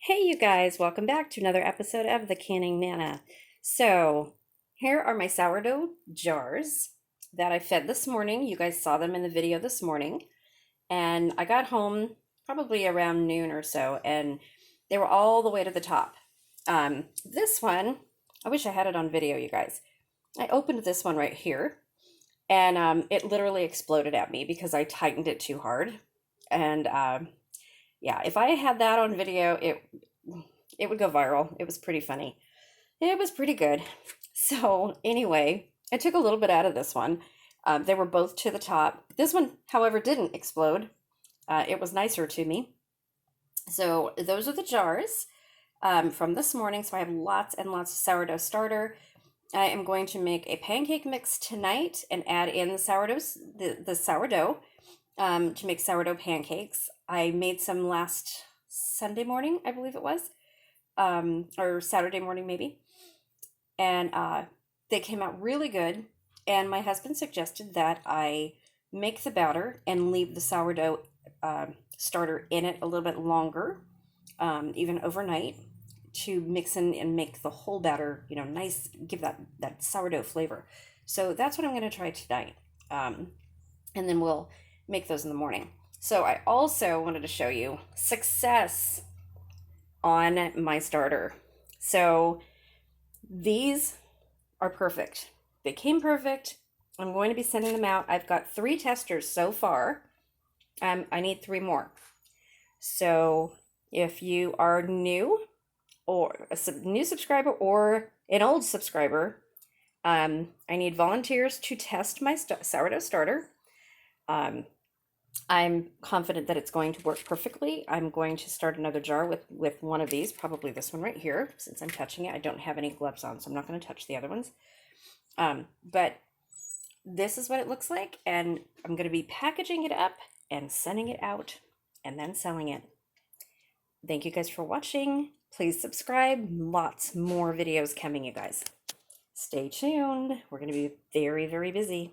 Hey, you guys, welcome back to another episode of the Canning Nana. So, here are my sourdough jars that I fed this morning. You guys saw them in the video this morning. And I got home probably around noon or so, and they were all the way to the top. This one, I wish I had it on video, you guys. I opened this one right here, and it literally exploded at me because I tightened it too hard. And yeah, if I had that on video, it would go viral. It was pretty funny. It was pretty good. So anyway, I took a little bit out of this one. They were both to the top. This one, however, didn't explode. It was nicer to me. So those are the jars from this morning. So I have lots and lots of sourdough starter. I am going to make a pancake mix tonight and add in the sourdough to make sourdough pancakes. I made some last Sunday morning, I believe it was, or Saturday morning maybe, and they came out really good. And my husband suggested that I make the batter and leave the sourdough starter in it a little bit longer, even overnight, to mix in and make the whole batter, nice, give that sourdough flavor. So that's what I'm going to try tonight. And then we'll make those in the morning. So I also wanted to show you success on my starter. So these are perfect. They came perfect. I'm going to be sending them out. I've got 3 testers so far. I need 3 more. So if you are new or a new subscriber or an old subscriber, I need volunteers to test my sourdough starter. I'm confident that it's going to work perfectly. I'm going to start another jar with one of these, probably this one right here, since I'm touching it. I don't have any gloves on, so I'm not going to touch the other ones. But this is what it looks like, and I'm going to be packaging it up and sending it out and then selling it. Thank you guys for watching. Please subscribe. Lots more videos coming, you guys. Stay tuned. We're going to be very, very busy.